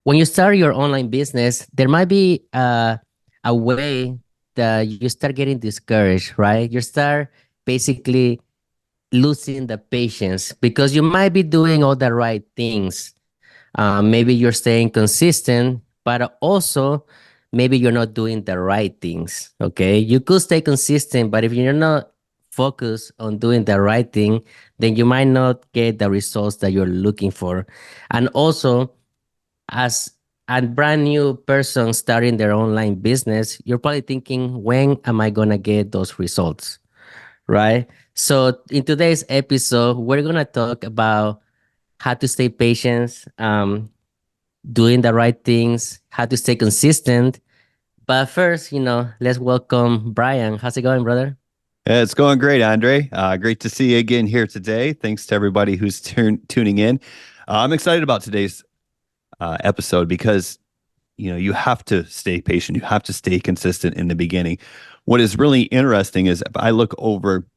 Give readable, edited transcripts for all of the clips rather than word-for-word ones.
when you start your online business, there might be a way that you start getting discouraged, right? You start basically losing the patience because you might be doing all the right things. Maybe you're staying consistent, but also maybe you're not doing the right things. Okay. You could stay consistent, but if you're not focused on doing the right thing, then you might not get the results that you're looking for. And also, as a brand new person starting their online business, you're probably thinking, when am I going to get those results? Right. So, in today's episode, we're going to talk about how to stay patient, doing the right things, how to stay consistent. But first, let's welcome Brian. How's it going, brother? It's going great, Andre. Great to see you again here today. Thanks to everybody who's tuning in. I'm excited about today's episode because you have to stay patient. You have to stay consistent in the beginning. What is really interesting is if I look over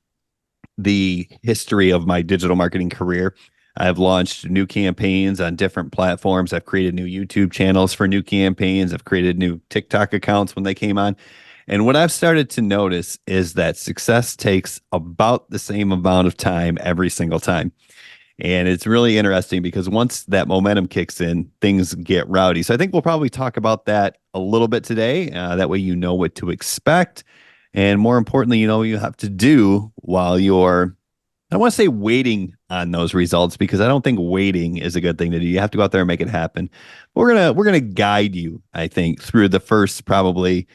the history of my digital marketing career, I've launched new campaigns on different platforms. I've created new YouTube channels for new campaigns. I've created new TikTok accounts when they came on. And what I've started to notice is that success takes about the same amount of time every single time. And it's really interesting because once that momentum kicks in, things get rowdy. So I think we'll probably talk about that a little bit today. That way, you know what to expect. And more importantly, you know what you have to do while you're, I don't want to say waiting on those results because I don't think waiting is a good thing to do. You have to go out there and make it happen. We're gonna guide you, I think, through the first probably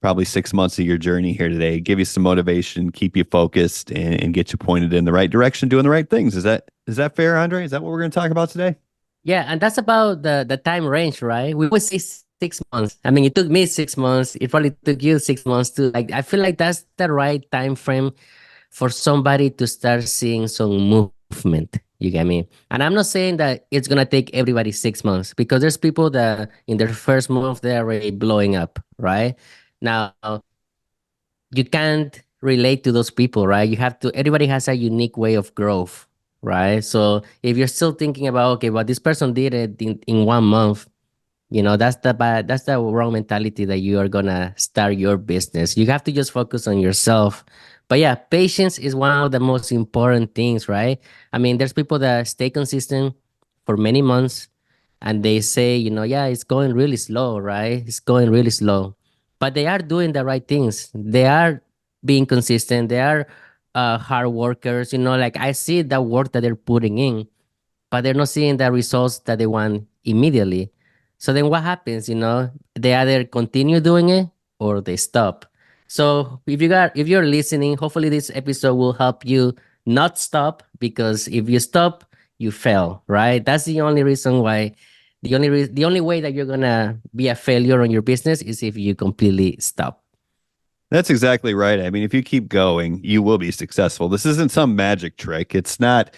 6 months of your journey here today, give you some motivation, keep you focused, and get you pointed in the right direction, doing the right things. Is that fair, Andre? Is that what we're going to talk about today? Yeah, and that's about the time range, right? We would say 6 months. I mean, it took me 6 months. It probably took you 6 months too. Like, I feel like that's the right time frame for somebody to start seeing some movement. You get me? And I'm not saying that it's gonna take everybody 6 months because there's people that in their first month they're already blowing up, right? Now, you can't relate to those people, right? You have to, everybody has a unique way of growth, right? So if you're still thinking about, okay, well, this person did it in 1 month, that's the wrong mentality that you are gonna start your business. You have to just focus on yourself. But yeah, patience is one of the most important things, right? I mean, there's people that stay consistent for many months and they say, yeah, it's going really slow, right? It's going really slow. But they are doing the right things. They are being consistent. They are hard workers, like I see the work that they're putting in, but they're not seeing the results that they want immediately. So then what happens? They either continue doing it or they stop. So if you're listening, hopefully this episode will help you not stop, because if you stop, you fail, right? That's the only reason why. The only way that you're gonna be a failure on your business is if you completely stop. That's exactly right. I mean, if you keep going, you will be successful. This isn't some magic trick. It's not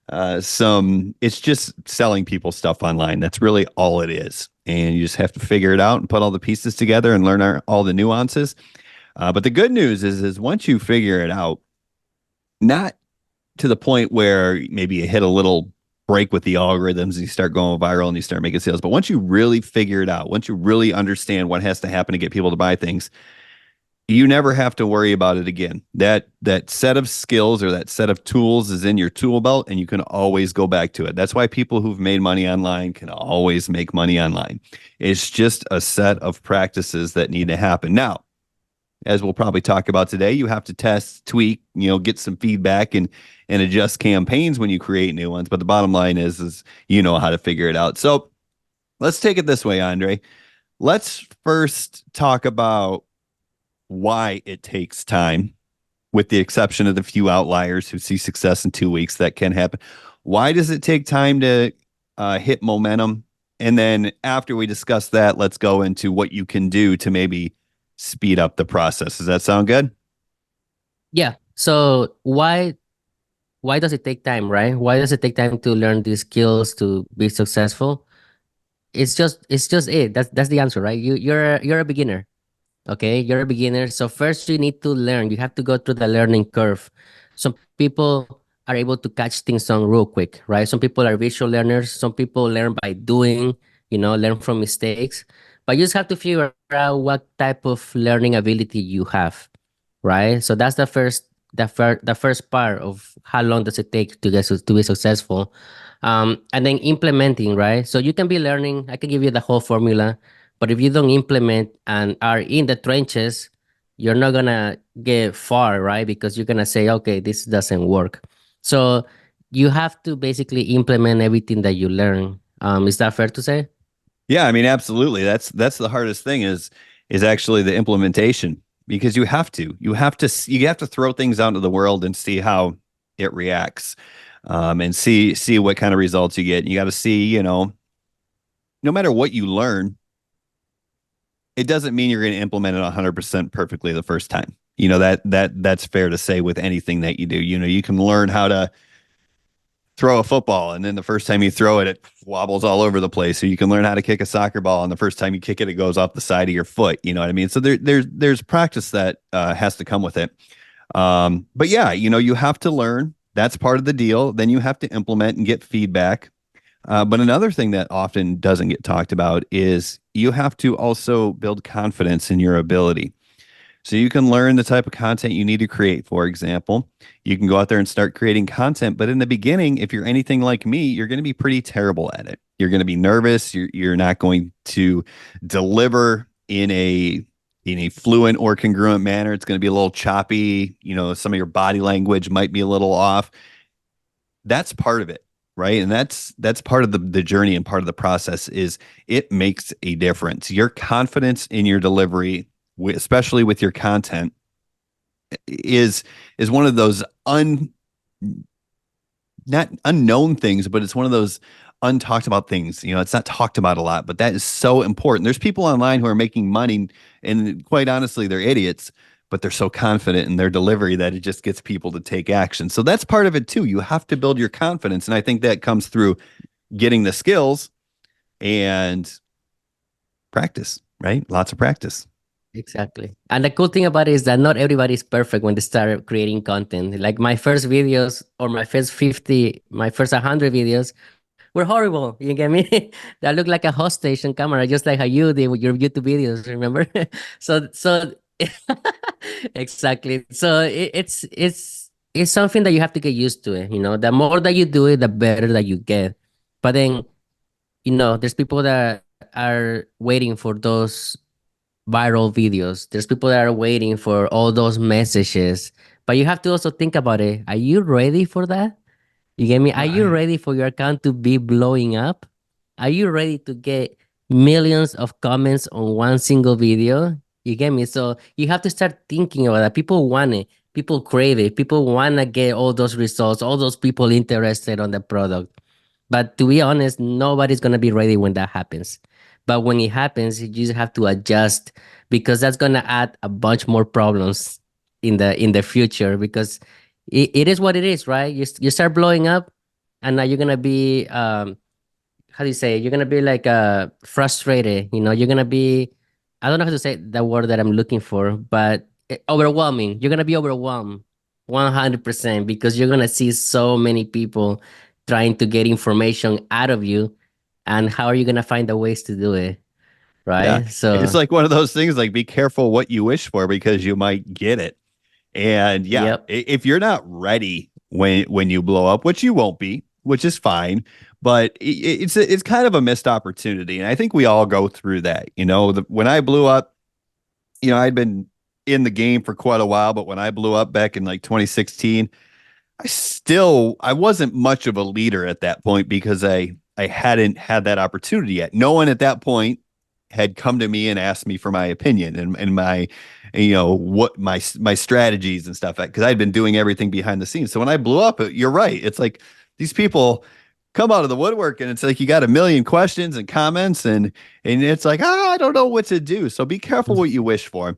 it's just selling people stuff online. That's really all it is. And you just have to figure it out and put all the pieces together and learn all the nuances. But the good news is once you figure it out, not to the point where maybe you hit a little break with the algorithms and you start going viral and you start making sales. But once you really figure it out, once you really understand what has to happen to get people to buy things, you never have to worry about it again. That set of skills or that set of tools is in your tool belt and you can always go back to it. That's why people who've made money online can always make money online. It's just a set of practices that need to happen. Now, as we'll probably talk about today, you have to test, tweak, get some feedback and adjust campaigns when you create new ones. But the bottom line is you know how to figure it out. So let's take it this way, Andre. Let's first talk about why it takes time, with the exception of the few outliers who see success in 2 weeks. That can happen. Why does it take time to hit momentum? And then after we discuss that, let's go into what you can do to maybe speed up the process. Does that sound good? Yeah. So why does it take time, right? Why does it take time to learn these skills to be successful? It's just it. That's the answer, right? You're a beginner. Okay, you're a beginner. So first you need to learn. You have to go through the learning curve. Some people are able to catch things on real quick, right? Some people are visual learners. Some people learn by doing. learn from mistakes. But you just have to figure out what type of learning ability you have, right? So that's the first part of how long does it take to be successful, and then implementing, right? So you can be learning. I can give you the whole formula, but if you don't implement and are in the trenches, you're not gonna get far, right? Because you're gonna say, okay, this doesn't work. So you have to basically implement everything that you learn. Is that fair to say? Yeah, I mean, absolutely. That's the hardest thing is actually the implementation because you have to throw things out into the world and see how it reacts, and see what kind of results you get. You got to see, no matter what you learn, it doesn't mean you're going to implement it 100% perfectly the first time. That's fair to say with anything that you do. You can learn how to throw a football, and then the first time you throw it, it wobbles all over the place. So you can learn how to kick a soccer ball, and the first time you kick it, it goes off the side of your foot. You know what I mean? So there's practice that has to come with it. But yeah, you have to learn. That's part of the deal. Then you have to implement and get feedback. But another thing that often doesn't get talked about is you have to also build confidence in your ability. So you can learn the type of content you need to create. For example, you can go out there and start creating content. But in the beginning, if you're anything like me, you're going to be pretty terrible at it. You're going to be nervous. You're not going to deliver in a fluent or congruent manner. It's going to be a little choppy. Some of your body language might be a little off. That's part of it, right? And that's part of the journey and part of the process is it makes a difference. Your confidence in your delivery, especially with your content, is one of those not unknown things, but it's one of those untalked about things. It's not talked about a lot, but that is so important. There's people online who are making money, and quite honestly, they're idiots, but they're so confident in their delivery that it just gets people to take action. So that's part of it too. You have to build your confidence, and I think that comes through getting the skills and practice, right? Lots of practice. Exactly. And the cool thing about it is that not everybody is perfect when they start creating content. Like my first videos or my first 50, my first 100 videos were horrible. You get me? That looked like a host station camera, just like how you did with your YouTube videos, remember? So exactly. So it's something that you have to get used to it. The more that you do it, the better that you get. But then, there's people that are waiting for those viral videos. There's people that are waiting for all those messages. But you have to also think about it. Are you ready for that? You get me? Are you Right. ready for your account to be blowing up? Are you ready to get millions of comments on one single video? You get me? So you have to start thinking about that. People want it. People crave it. People want to get all those results, all those people interested on the product. But to be honest, nobody's gonna be ready when that happens. But when it happens, you just have to adjust because that's gonna add a bunch more problems in the future because it is what it is, right? You start blowing up, and now you're gonna be how do you say it? You're gonna be like frustrated. You're gonna be I don't know how to say the word that I'm looking for, but overwhelming. You're gonna be overwhelmed 100% because you're gonna see so many people trying to get information out of you, and how are you gonna find the ways to do it, Yeah. right? It's So, like one of those things like be careful what you wish for because you might get it. And yeah, yep. if you're not ready when you blow up, which you won't be, which is fine, but it's kind of a missed opportunity. And I think we all go through that. When I blew up, I'd been in the game for quite a while, but when I blew up back in like 2016, I wasn't much of a leader at that point because I hadn't had that opportunity yet. No one at that point had come to me and asked me for my opinion and my what my strategies and stuff because I'd been doing everything behind the scenes. So when I blew up, you're right. It's like these people come out of the woodwork and it's like you got a million questions and comments and it's like, I don't know what to do. So be careful what you wish for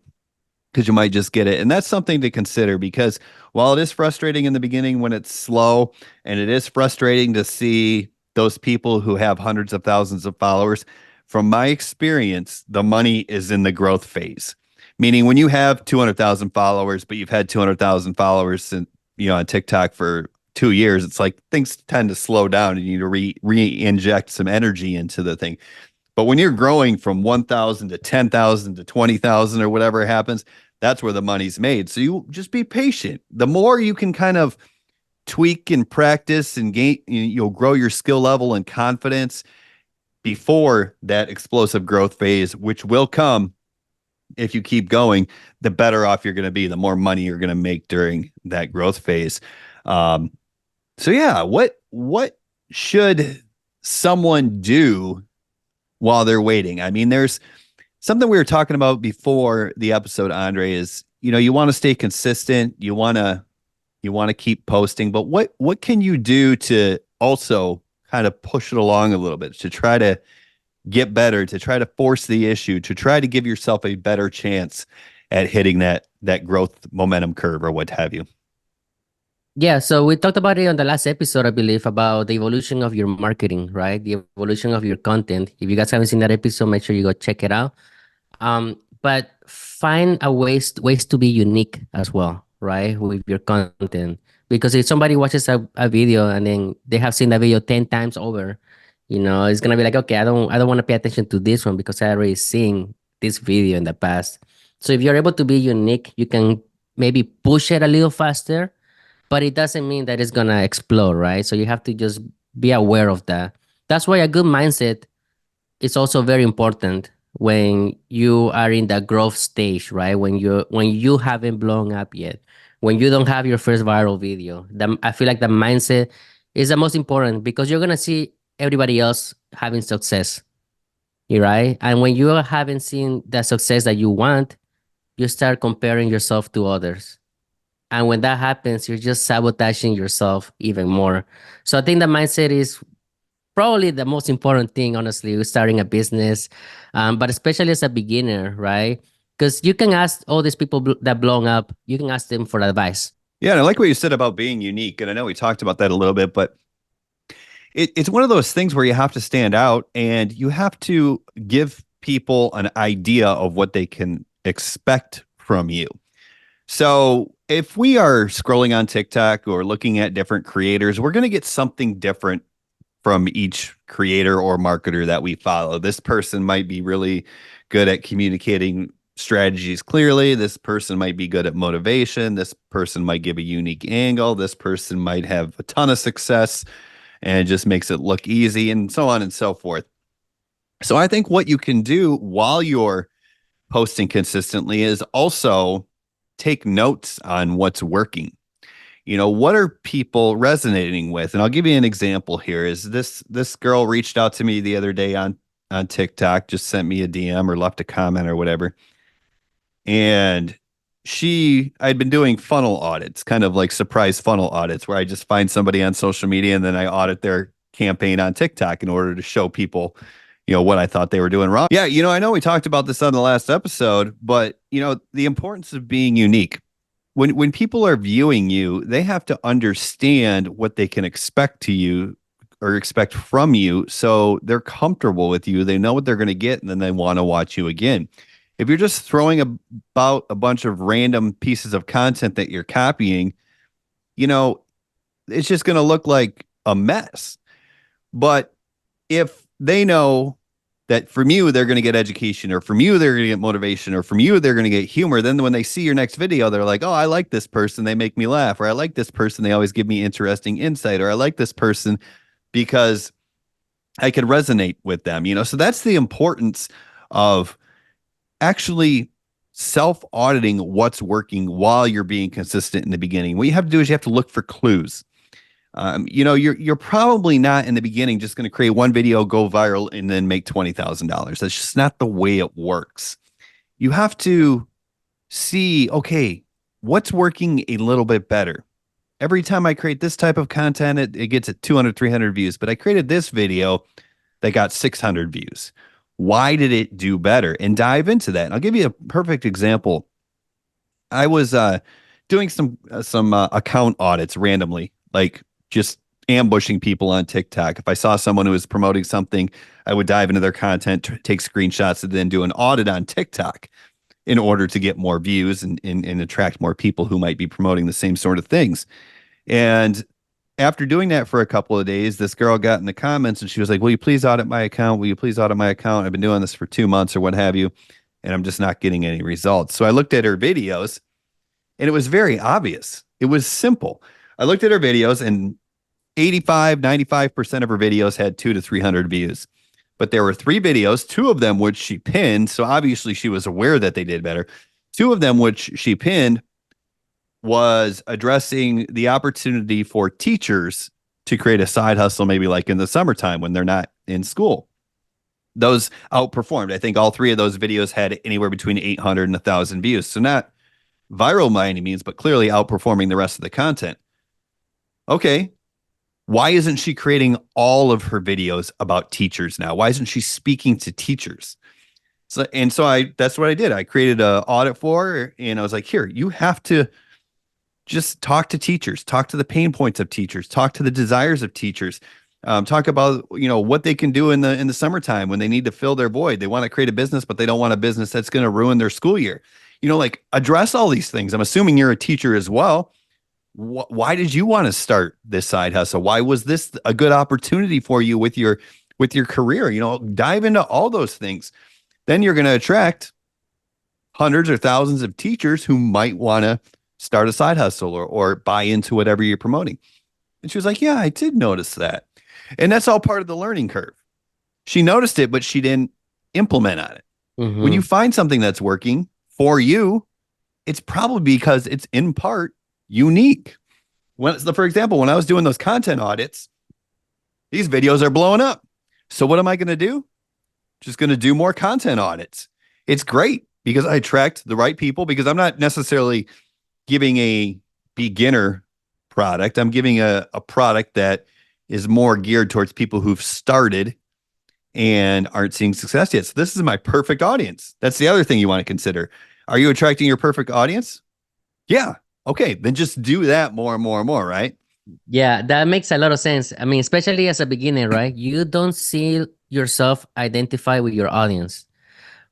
because you might just get it. And that's something to consider because while it is frustrating in the beginning when it's slow, and it is frustrating to see those people who have hundreds of thousands of followers, from my experience, the money is in the growth phase. Meaning when you have 200,000 followers, but you've had 200,000 followers on TikTok for 2 years, it's like things tend to slow down and you need to re-inject some energy into the thing. But when you're growing from 1,000 to 10,000 to 20,000 or whatever happens, that's where the money's made. So you just be patient. The more you can kind of tweak and practice and gain, you'll grow your skill level and confidence before that explosive growth phase, which will come if you keep going, the better off you're going to be, the more money you're going to make during that growth phase. Um, so yeah, what should someone do while they're waiting? I mean, there's something we were talking about before the episode, Andre, is you want to stay consistent, you want to keep posting, but what can you do to also kind of push it along a little bit to try to get better, to try to force the issue, to try to give yourself a better chance at hitting that growth momentum curve or what have you? Yeah, so we talked about it on the last episode, I believe, about the evolution of your marketing, right? The evolution of your content. If you guys haven't seen that episode, make sure you go check it out. But find a ways to be unique as well, right? With your content. Because if somebody watches a video and then they have seen that video 10 times over, it's gonna be like, okay, I don't want to pay attention to this one because I already seen this video in the past. So if you're able to be unique, you can maybe push it a little faster, but it doesn't mean that it's gonna explode, right? So you have to just be aware of that. That's why a good mindset is also very important when you are in the growth stage, right? When you haven't blown up yet, when you don't have your first viral video. I feel like the mindset is the most important because you're gonna see everybody else having success, right? And when you haven't seen the success that you want, you start comparing yourself to others. And when that happens, you're just sabotaging yourself even more. So I think the mindset is probably the most important thing, honestly, with starting a business, but especially as a beginner, right? Because you can ask all these people that blown up, you can ask them for advice. Yeah, and I like what you said about being unique. And I know we talked about that a little bit, but it's one of those things where you have to stand out and you have to give people an idea of what they can expect from you. So if we are scrolling on TikTok or looking at different creators, we're going to get something different from each creator or marketer that we follow. This person might be really good at communicating strategies clearly. This person might be good at motivation. This person might give a unique angle. This person might have a ton of success and it just makes it look easy and so on and so forth. So I think what you can do while you're posting consistently is also take notes on what's working. What are people resonating with? And I'll give you an example here. Is this girl reached out to me the other day on TikTok, just sent me a DM or left a comment or whatever. And I'd been doing funnel audits, kind of like surprise funnel audits, where I just find somebody on social media and then I audit their campaign on TikTok in order to show people, what I thought they were doing wrong. Yeah, I know we talked about this on the last episode, but the importance of being unique. When people are viewing you, they have to understand what they can expect to you or expect from you, so they're comfortable with you. They know what they're going to get, and then they want to watch you again. If you're just throwing about a bunch of random pieces of content that you're copying, it's just going to look like a mess. But if they know that from you they're going to get education, or from you they're going to get motivation, or from you they're going to get humor, then when they see your next video, they're like, oh, I like this person, they make me laugh, or I like this person, they always give me interesting insight, or I like this person because I could resonate with them. So that's the importance of actually self-auditing what's working while you're being consistent in the beginning. What you have to do is you have to look for clues. You're probably not in the beginning just going to create one video, go viral, and then make $20,000. That's just not the way it works. You have to see, okay, what's working a little bit better. Every time I create this type of content, it gets at 200, 300 views, but I created this video that got 600 views. Why did it do better? And dive into that. And I'll give you a perfect example. I was doing some account audits randomly, like just ambushing people on TikTok. If I saw someone who was promoting something, I would dive into their content, take screenshots, and then do an audit on TikTok in order to get more views and attract more people who might be promoting the same sort of things. And after doing that for a couple of days, this girl got in the comments and she was like, "Will you please audit my account? Will you please audit my account? I've been doing this for 2 months or what have you, and I'm just not getting any results." So I looked at her videos and it was very obvious. It was simple. I looked at her videos and 85, 95% of her videos had 200 to 300 views. But there were three videos, two of them which she pinned. So obviously she was aware that they did better. Two of them which she pinned was addressing the opportunity for teachers to create a side hustle, maybe like in the summertime when they're not in school. Those outperformed. I think all three of those videos had anywhere between 800 and 1,000 views. So not viral by any means, but clearly outperforming the rest of the content. Okay, why isn't she creating all of her videos about teachers now? Why isn't she speaking to teachers? So I that's what I did. I created an audit for her, and I was like, here, you have to just talk to teachers, talk to the pain points of teachers, talk to the desires of teachers, talk about what they can do in the summertime when they need to fill their void. They want to create a business, but they don't want a business that's going to ruin their school year. Like address all these things. I'm assuming you're a teacher as well. Why did you want to start this side hustle? Why was this a good opportunity for you with your career? Dive into all those things. Then you're going to attract hundreds or thousands of teachers who might want to start a side hustle or buy into whatever you're promoting. And she was like, yeah, I did notice that. And that's all part of the learning curve. She noticed it, but she didn't implement on it. Mm-hmm. When you find something that's working for you, it's probably because it's in part unique. For example, when I was doing those content audits, these videos are blowing up. So what am I going to do? Just going to do more content audits. It's great because I attract the right people, because I'm not necessarily giving a beginner product. I'm giving a product that is more geared towards people who've started and aren't seeing success yet. So this is my perfect audience. That's the other thing you want to consider. Are you attracting your perfect audience? Yeah. Okay. Then just do that more and more and more, right? Yeah, that makes a lot of sense. I mean, especially as a beginner, right? You don't see yourself identify with your audience,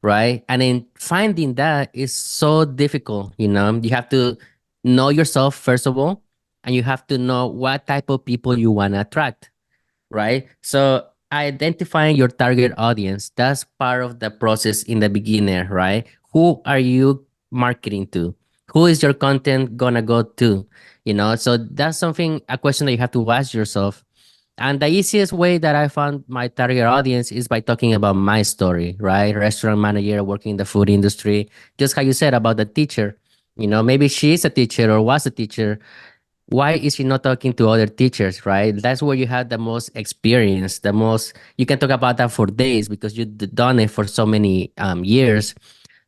right? And then finding that is so difficult, You have to know yourself, first of all, and you have to know what type of people you want to attract, right? So identifying your target audience, that's part of the process in the beginner, right? Who are you marketing to? Who is your content gonna go to? So that's a question that you have to ask yourself. And the easiest way that I found my target audience is by talking about my story, right? Restaurant manager working in the food industry, just how you said about the teacher. Maybe she is a teacher or was a teacher. Why is she not talking to other teachers, right? That's where you have the most experience, you can talk about that for days because you've done it for so many years.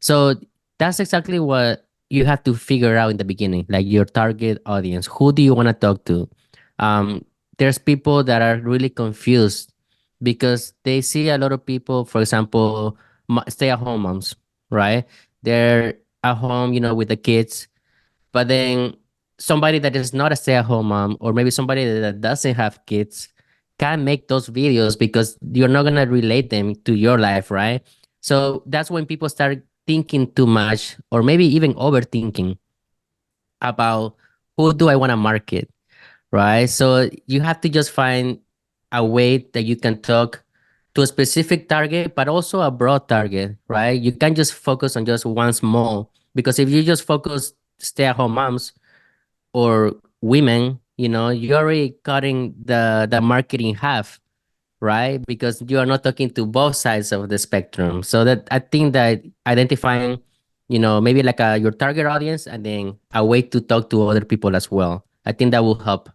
So that's exactly what you have to figure out in the beginning, like your target audience. Who do you want to talk to? Um, there's people that are really confused because they see a lot of people, for example, stay-at-home moms, right? They're at home, with the kids, but then somebody that is not a stay-at-home mom, or maybe somebody that doesn't have kids, can make those videos because you're not gonna relate them to your life, right? So that's when people start thinking too much, or maybe even overthinking about who do I want to market, right? So you have to just find a way that you can talk to a specific target, but also a broad target, right? You can't just focus on just one small, because if you just focus stay-at-home moms or women, you're already cutting the market in half, right? Because you are not talking to both sides of the spectrum. So that I think that identifying, maybe like your target audience and then a way to talk to other people as well. I think that will help.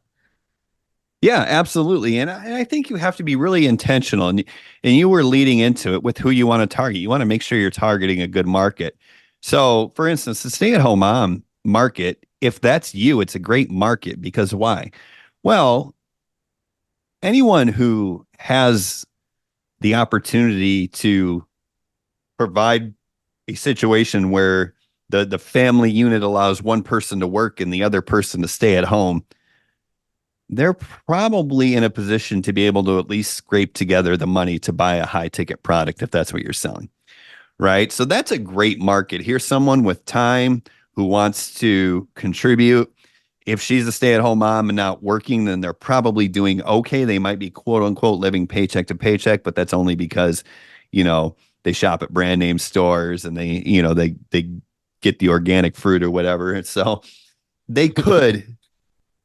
Yeah, absolutely. And I think you have to be really intentional. And you were leading into it with who you want to target. You want to make sure you're targeting a good market. So, for instance, the stay-at-home mom market, if that's you, it's a great market because why? Well, anyone who has the opportunity to provide a situation where the family unit allows one person to work and the other person to stay at home, they're probably in a position to be able to at least scrape together the money to buy a high ticket product if that's what you're selling, right? So that's a great market. Here's someone with time who wants to contribute If she's a stay-at-home mom and not working, then they're probably doing okay. They might be quote unquote living paycheck to paycheck, but that's only because, you know, they shop at brand name stores and they get the organic fruit or whatever. And so they could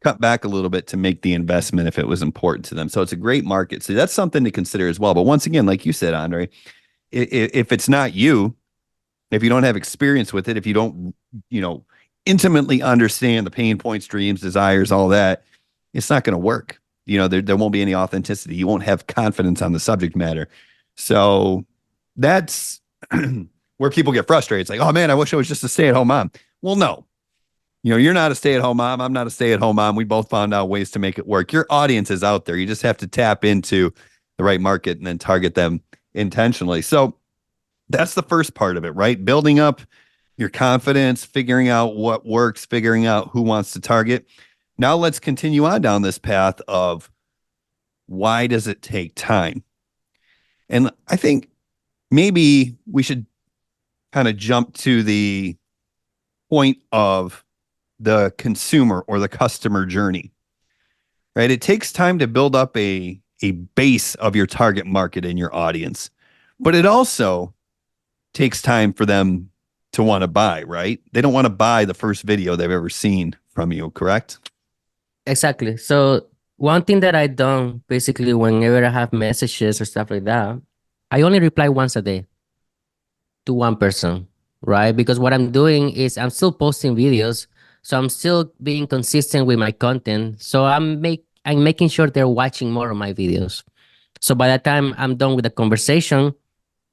cut back a little bit to make the investment if it was important to them. So it's a great market. So that's something to consider as well. But once again, like you said, Andre, if it's not you, if you don't have experience with it, if you don't, you know, intimately understand the pain points, dreams, desires, all that, it's not going to work. You know, there won't be any authenticity. You won't have confidence on the subject matter. So that's where people get frustrated. It's like, oh man, I wish I was just a stay-at-home mom. Well, no, you know, you're not a stay-at-home mom. I'm not a stay-at-home mom. We both found out ways to make it work. Your audience is out there. You just have to tap into the right market and then target them intentionally. So that's the first part of it, right? Building up your confidence, figuring out what works, figuring out who wants to target. Now let's continue on down this path of why does it take time? And I think maybe we should kind of jump to the point of the consumer or the customer journey, right? It takes time to build up a base of your target market and your audience, but it also takes time for them to want to buy, right? They don't want to buy the first video they've ever seen from you, correct? Exactly. So one thing that I done basically whenever I have messages or stuff like that, I only reply once a day to one person, right? Because what I'm doing is I'm still posting videos, so I'm still being consistent with my content. So I'm making sure they're watching more of my videos. So by the time I'm done with the conversation,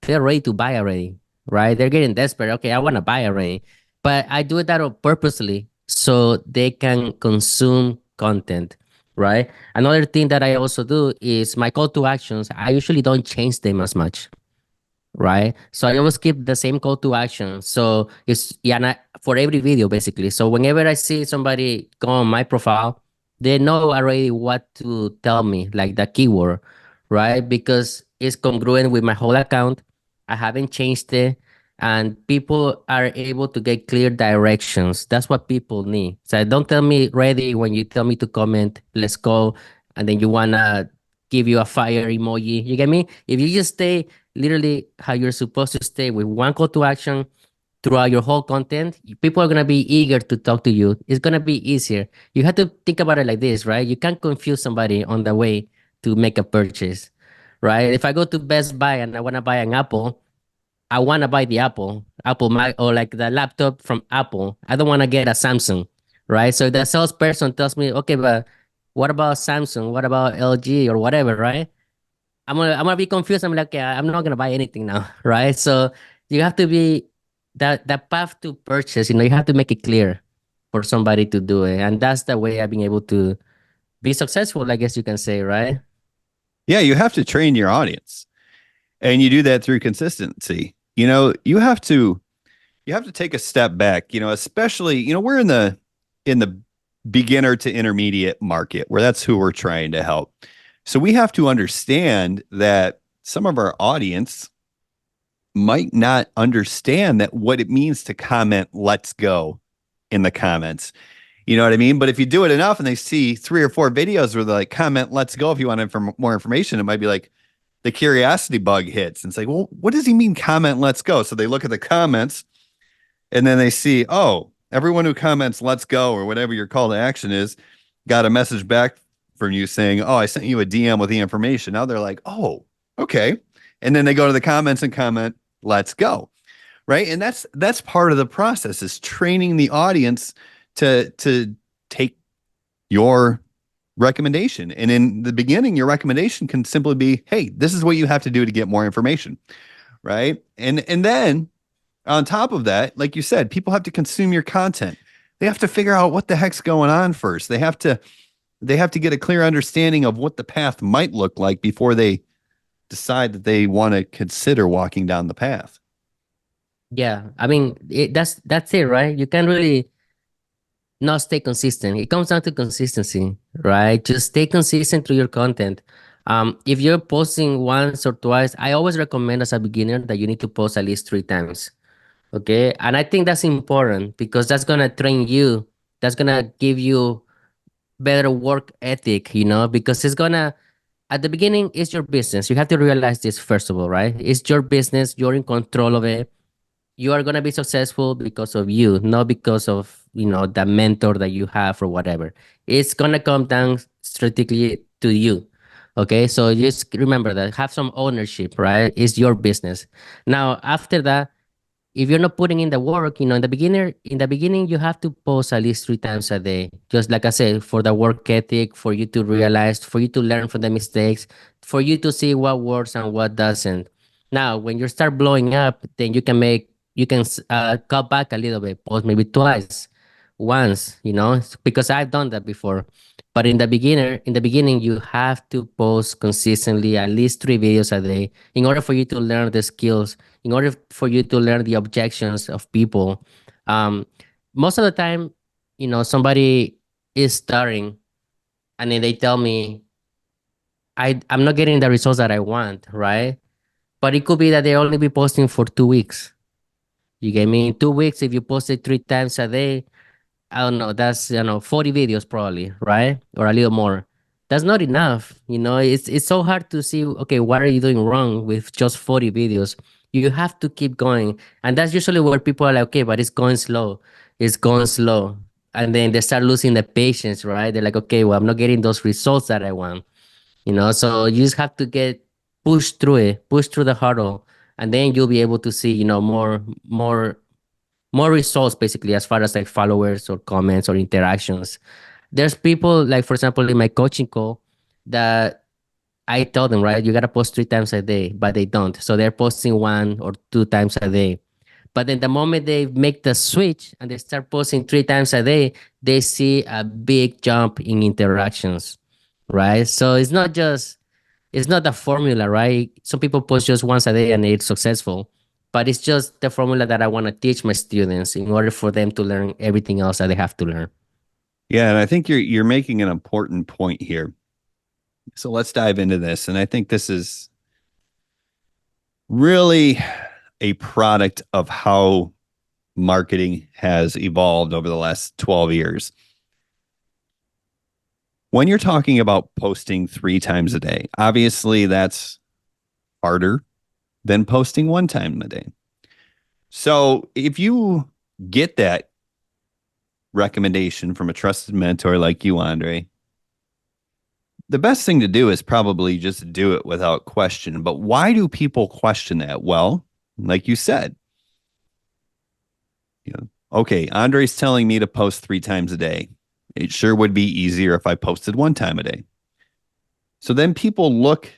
they're ready to buy already, right? They're getting desperate. Okay, I want to buy already. But I do that purposely so they can consume content, right? Another thing that I also do is my call to actions. I usually don't change them as much, right? So I always keep the same call to action. So it's yeah, for every video basically. So whenever I see somebody go on my profile, they know already what to tell me, like the keyword, right? Because it's congruent with my whole account. I haven't changed it. And people are able to get clear directions. That's what people need. So don't tell me ready when you tell me to comment, let's go, and then you wanna give you a fire emoji. You get me? If you just stay literally how you're supposed to stay with one call to action throughout your whole content, people are going to be eager to talk to you. It's going to be easier. You have to think about it like this, right? You can't confuse somebody on the way to make a purchase, right? If I go to Best Buy and I want to buy an Apple, I want to buy the Apple Mac, or like the laptop from Apple. I don't want to get a Samsung, right? So the salesperson tells me, okay, but what about Samsung? What about LG or whatever, right? I'm gonna be confused. I'm like, yeah, I'm not gonna buy anything now, right? So you have to be that path to purchase. You have to make it clear for somebody to do it, and that's the way I've been able to be successful. I guess you can say, right? Yeah, you have to train your audience. And you do that through consistency. You know, you have to take a step back, you know, especially, you know, we're in the beginner to intermediate market where that's who we're trying to help. So we have to understand that some of our audience might not understand that what it means to comment let's go in the comments. You know what I mean? But if you do it enough and they see 3 or 4 videos where they like comment let's go if you want more information, it might be like the curiosity bug hits and it's like, well, what does he mean comment let's go? So they look at the comments and then they see, oh, everyone who comments let's go or whatever your call to action is got a message back from you saying, oh, I sent you a DM with the information. Now they're like, oh, okay. And then they go to the comments and comment let's go. Right. And that's part of the process is training the audience to take your recommendation. And in the beginning, your recommendation can simply be, hey, this is what you have to do to get more information. Right. And then on top of that, like you said, people have to consume your content. They have to figure out what the heck's going on first. They have to get a clear understanding of what the path might look like before they decide that they want to consider walking down the path. Yeah, I mean that's it, right? You can't really not stay consistent. It comes down to consistency, right? Just stay consistent through your content. If you're posting once or twice, I always recommend as a beginner that you need to post at least 3 times. Okay. And I think that's important because that's gonna train you that's gonna give you better work ethic, because it's gonna at the beginning it's your business. You have to realize this first of all, right? It's your business, you're in control of it. You are gonna be successful because of you, not because of the mentor that you have or whatever. It's gonna come down strategically to you. Okay, so just remember that. Have some ownership, right? It's your business. Now, after that, if you're not putting in the work, in the beginning, you have to post at least 3 times a day. Just like I said, for the work ethic, for you to realize, for you to learn from the mistakes, for you to see what works and what doesn't. Now, when you start blowing up, then you can cut back a little bit, post maybe twice, once, because I've done that before. But in the beginning, you have to post consistently at least 3 videos a day in order for you to learn the skills, in order for you to learn the objections of people. Um, Most of the time, somebody is starting and then they tell me, I'm not getting the results that I want, right? But it could be that they only be posting for 2 weeks. You get me? In 2 weeks, if you post it 3 times a day, I don't know, that's 40 videos probably, right? Or a little more. That's not enough. It's so hard to see, okay, what are you doing wrong with just 40 videos? You have to keep going. And that's usually where people are like, okay, but it's going slow. It's going slow. And then they start losing the patience, right? They're like, okay, well, I'm not getting those results that I want. So you just have to get pushed through it, push through the hurdle, and then you'll be able to see, more results basically, as far as like followers or comments or interactions. There's people like, for example, in my coaching call, that I tell them, right, you gotta post 3 times a day, but they don't. So they're posting 1 or 2 times a day. But then the moment they make the switch and they start posting 3 times a day, they see a big jump in interactions, right? So it's not the formula, right? Some people post just once a day and it's successful, but it's just the formula that I want to teach my students in order for them to learn everything else that they have to learn. Yeah, and I think you're making an important point here. So let's dive into this. And I think this is really a product of how marketing has evolved over the last 12 years. When you're talking about posting 3 times a day, obviously that's harder than posting 1 time a day. So if you get that recommendation from a trusted mentor like you, Andrei, the best thing to do is probably just do it without question. But why do people question that? Well, like you said, okay, Andrei's telling me to post 3 times a day. It sure would be easier if I posted 1 time a day. So then people look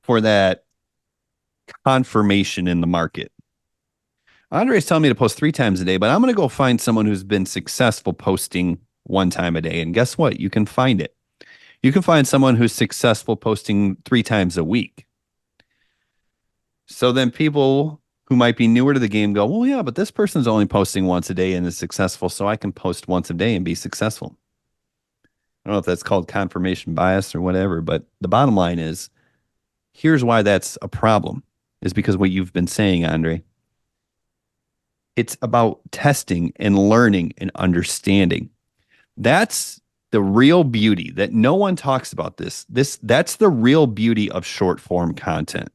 for that confirmation in the market. Andrei's telling me to post 3 times a day, but I'm going to go find someone who's been successful posting 1 time a day. And guess what? You can find it. You can find someone who's successful posting 3 times a week. So then people who might be newer to the game go, well, yeah, but this person's only posting once a day and is successful, so I can post once a day and be successful. I don't know if that's called confirmation bias or whatever, but the bottom line is, here's why that's a problem, is because what you've been saying, Andrei. It's about testing and learning and understanding. That's the real beauty that no one talks about that's the real beauty of short form content,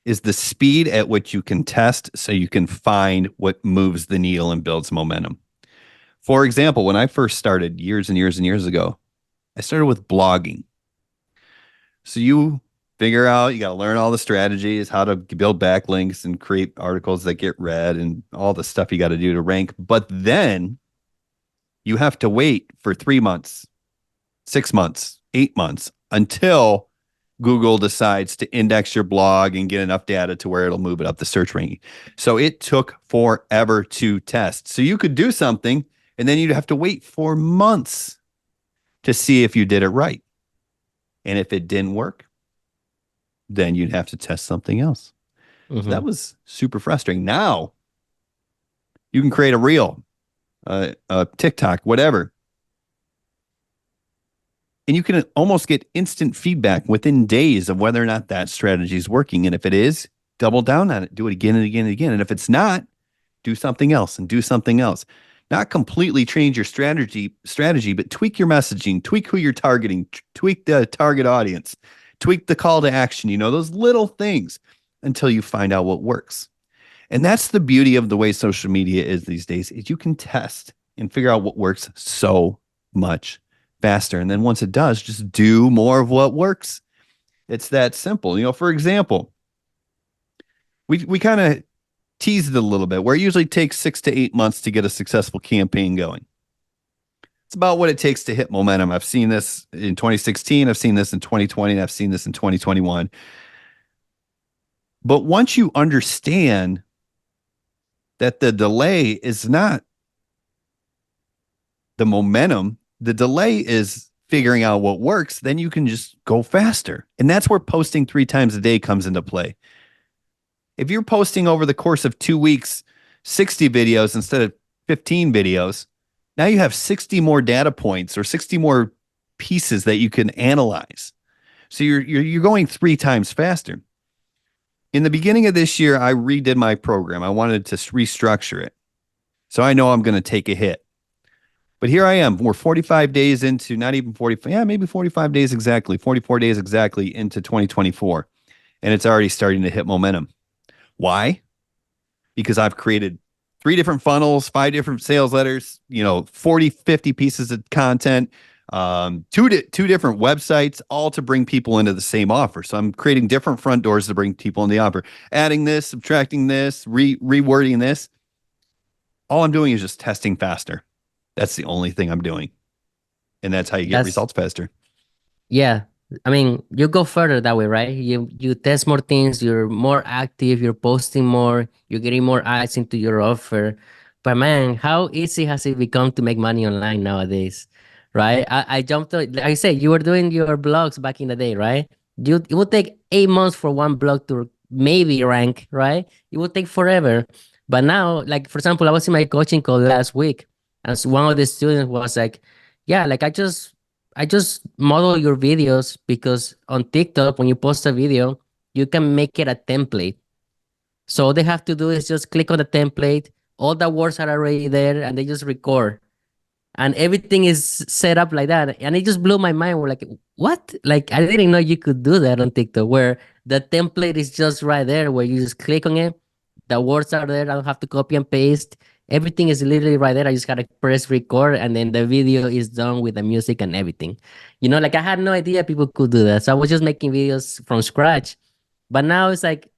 is the speed at which you can test so you can find what moves the needle and builds momentum. For example, when I first started years and years and years ago, I started with blogging. So you figure out, you got to learn all the strategies, how to build backlinks and create articles that get read and all the stuff you got to do to rank. But then you have to wait for 3 months, 6 months, 8 months until Google decides to index your blog and get enough data to where it'll move it up the search ranking. So it took forever to test. So you could do something and then you'd have to wait for months to see if you did it right. And if it didn't work, then you'd have to test something else. So that was super frustrating. Now you can create a reel, a TikTok, whatever. And you can almost get instant feedback within days of whether or not that strategy is working. And if it is, double down on it. Do it again and again and again. And if it's not, do something else and do something else. Not completely change your strategy, but tweak your messaging, tweak who you're targeting, tweak the target audience, tweak the call to action, those little things until you find out what works. And that's the beauty of the way social media is these days, is you can test and figure out what works so much faster. And then once it does, just do more of what works. It's that simple. For example, we kind of teased it a little bit, where it usually takes 6 to 8 months to get a successful campaign going. It's about what it takes to hit momentum. I've seen this in 2016, I've seen this in 2020, and I've seen this in 2021. But once you understand that the delay is not the momentum, the delay is figuring out what works, then you can just go faster. And that's where posting 3 times a day comes into play. If you're posting over the course of 2 weeks, 60 videos instead of 15 videos, now you have 60 more data points or 60 more pieces that you can analyze. So you're going 3 times faster. In the beginning of this year, I redid my program. I wanted to restructure it. So I know I'm going to take a hit. But here I am. We're 45 days into, not even 45, yeah, maybe 45 days exactly, 44 days exactly into 2024. And it's already starting to hit momentum. Why? Because I've created 3 different funnels, 5 different sales letters, 40, 50 pieces of content, two different websites, all to bring people into the same offer. So I'm creating different front doors to bring people in the offer, adding this, subtracting this, rewording this. All I'm doing is just testing faster. That's the only thing I'm doing. And that's how you get That's results faster. Yeah, I mean, you go further that way, right? You test more things, you're more active, you're posting more, you're getting more eyes into your offer. But man, how easy has it become to make money online nowadays, right? I jumped on, like I said, you were doing your blogs back in the day, right? It would take 8 months for one blog to maybe rank, right? It would take forever. But now, like for example, I was in my coaching call last week, and one of the students was like, yeah, like I just model your videos because on TikTok, when you post a video, you can make it a template. So all they have to do is just click on the template. All the words are already there, and they just record. And everything is set up like that. And it just blew my mind. We're like, what? Like, I didn't know you could do that on TikTok, where the template is just right there, where you just click on it. The words are there. I don't have to copy and paste. Everything is literally right there. I just gotta press record, and then the video is done with the music and everything. Like I had no idea people could do that. So I was just making videos from scratch. But now it's like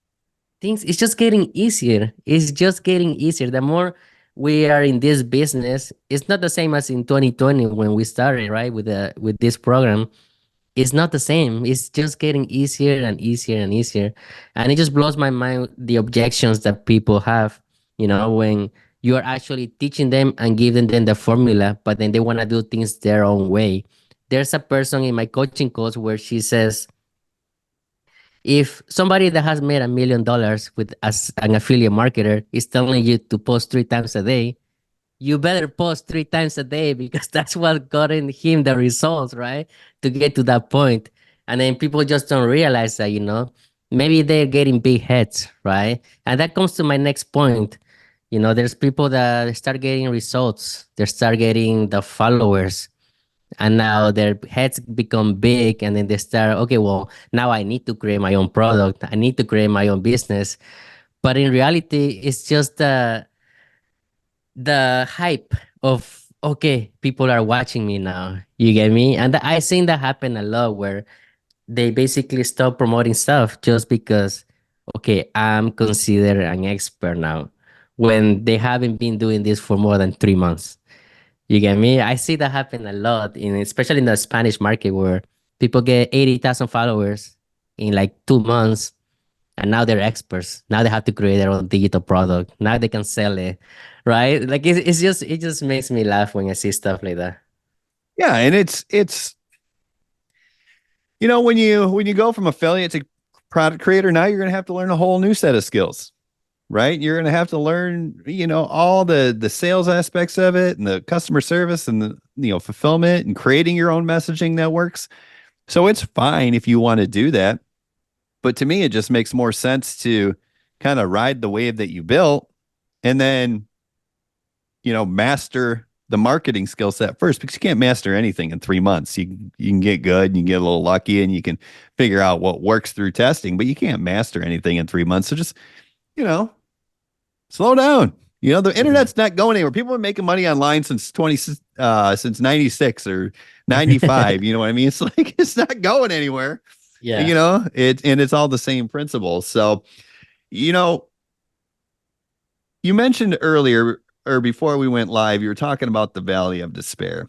it's just getting easier. It's just getting easier. The more we are in this business, it's not the same as in 2020 when we started, right? With this program. It's not the same. It's just getting easier and easier and easier. And it just blows my mind the objections that people have, when you are actually teaching them and giving them the formula, but then they want to do things their own way. There's a person in my coaching course where she says, if somebody that has made $1 million with as an affiliate marketer is telling you to post 3 times a day, you better post 3 times a day because that's what gotten him the results, right? To get to that point. And then people just don't realize that, maybe they're getting big heads, right? And that comes to my next point. There's people that start getting results, they start getting the followers, and now their heads become big, and then they start, okay, well, now I need to create my own product, I need to create my own business. But in reality, it's just the hype of, okay, people are watching me now, you get me? And I seen that happen a lot, where they basically stop promoting stuff just because, okay, I'm considered an expert now, when they haven't been doing this for more than 3 months. You get me? I see that happen a lot, especially in the Spanish market, where people get 80,000 followers in like 2 months, and now they're experts. Now they have to create their own digital product. Now they can sell it, right? Like it just makes me laugh when I see stuff like that. Yeah, and it's when you go from affiliate to product creator, now you're going to have to learn a whole new set of skills, right? You're going to have to learn, all the sales aspects of it, and the customer service, and the fulfillment, and creating your own messaging networks. So it's fine if you want to do that, but to me, it just makes more sense to kind of ride the wave that you built, and then master the marketing skill set first, because you can't master anything in 3 months. You can get good and you get a little lucky and you can figure out what works through testing, but you can't master anything in 3 months. So just, you know, slow down. The Mhm. internet's not going anywhere. People have been making money online since 96 or 95. You know what I mean? It's like it's not going anywhere. Yeah. It's all the same principle. So, you know, you mentioned earlier or before we went live, you were talking about the valley of despair.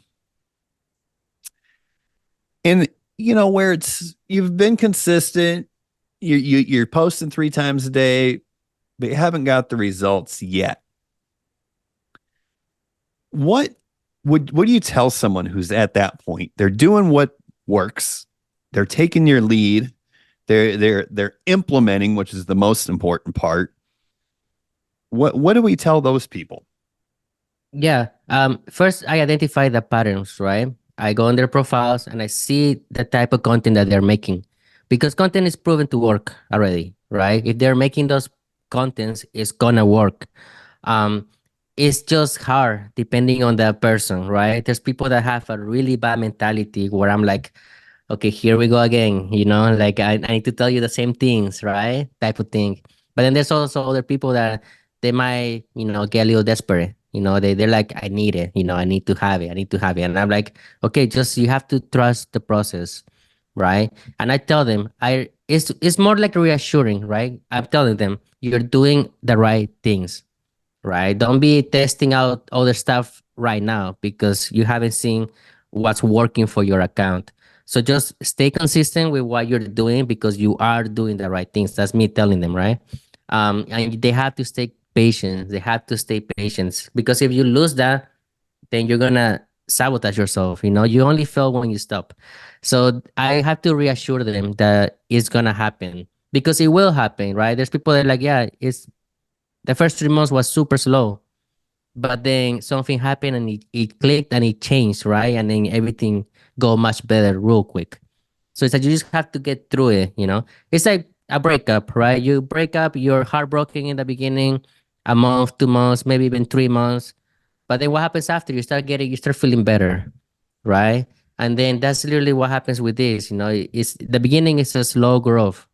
And where it's you've been consistent, you're posting 3 times a day, but you haven't got the results yet. What what do you tell someone who's at that point? They're doing what works. They're taking your lead. They're implementing, which is the most important part. What do we tell those people? Yeah. First, I identify the patterns, right? I go on their profiles and I see the type of content that they're making, because content is proven to work already, right? If they're making those contents, it's gonna work. Um, it's just hard depending on the person, right? There's people that have a really bad mentality where I'm like, okay, here we go again, like I need to tell you the same things, right? Type of thing. But then there's also other people that they might, get a little desperate. They're like, I need it, I need to have it, I need to have it. And I'm like, okay, just you have to trust the process, right? And I tell them, it's more like reassuring, right? I'm telling them, you're doing the right things, right? Don't be testing out other stuff right now because you haven't seen what's working for your account. So just stay consistent with what you're doing because you are doing the right things. That's me telling them, right? And they have to stay patient. They have to stay patient because if you lose that, then you're gonna sabotage yourself. You only fail when you stop. So I have to reassure them that it's gonna happen because it will happen, right? There's people that are like, yeah, it's the first 3 months was super slow, but then something happened and it clicked and it changed, right? And then everything go much better real quick. So it's like you just have to get through it. It's like a breakup, right? You break up, you're heartbroken in the beginning, a month, 2 months, maybe even 3 months. But then what happens after? You start feeling better, right? And then that's literally what happens with this. It's the beginning is a slow growth,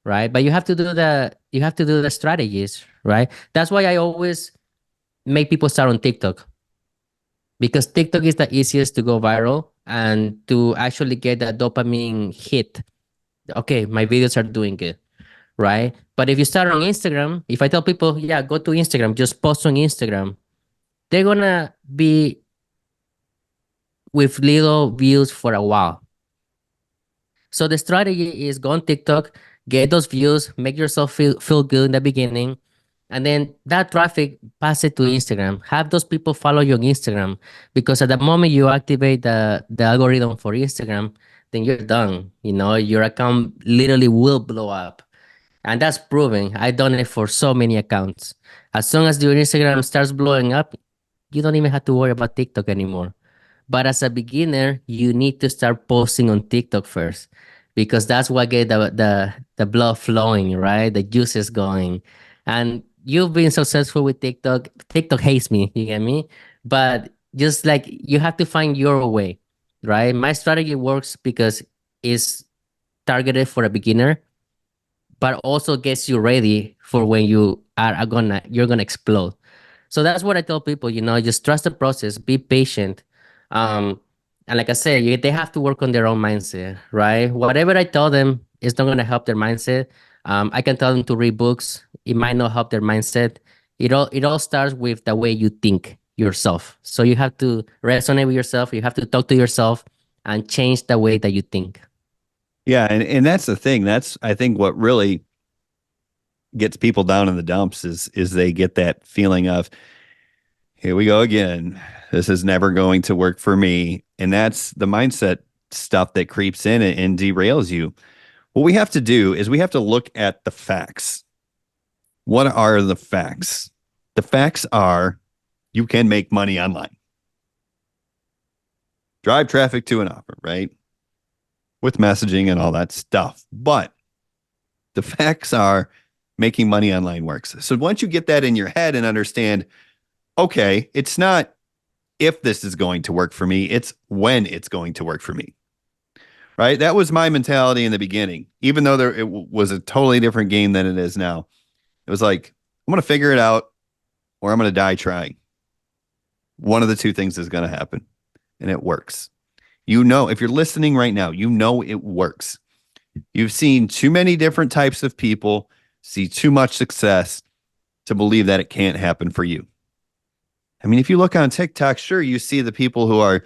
right? But you have to do the strategies, right? That's why I always make people start on TikTok, because TikTok is the easiest to go viral and to actually get that dopamine hit. Okay, my videos are doing good, right? But if you start on Instagram, if I tell people, yeah, go to Instagram, just post on Instagram, they're gonna be with little views for a while. So the strategy is go on TikTok, get those views, make yourself feel good in the beginning, and then that traffic pass it to Instagram. Have those people follow you on Instagram, because at the moment you activate the algorithm for Instagram, then you're done. Your account literally will blow up, and that's proven. I've done it for so many accounts. As soon as your Instagram starts blowing up, you don't even have to worry about TikTok anymore. But as a beginner, you need to start posting on TikTok first, because that's what get the blood flowing, right? The juices going. And you've been successful with TikTok. TikTok hates me, you get me? But just like you have to find your way, right? My strategy works because it's targeted for a beginner, but also gets you ready for when you're gonna explode. So that's what I tell people, just trust the process, be patient. Um, and like I said, they have to work on their own mindset, right? Whatever I tell them is not gonna help their mindset. I can tell them to read books. It might not help their mindset. It all starts with the way you think yourself. So you have to resonate with yourself. You have to talk to yourself and change the way that you think. Yeah, and that's the thing. That's I think what really gets people down in the dumps is they get that feeling of here we go again. This is never going to work for me. And that's the mindset stuff that creeps in and derails you. What we have to do is we have to look at the facts. What are the facts? The facts are you can make money online. Drive traffic to an offer, right? With messaging and all that stuff. But the facts are making money online works. So once you get that in your head and understand okay, it's not if this is going to work for me, it's when it's going to work for me. Right? That was my mentality in the beginning, even though was a totally different game than it is now. It was like, I'm going to figure it out or I'm going to die trying. One of the two things is going to happen, and it works. You know, if you're listening right now, you know it works. You've seen too many different types of people see too much success to believe that it can't happen for you. I mean, if you look on TikTok, sure, you see the people who are,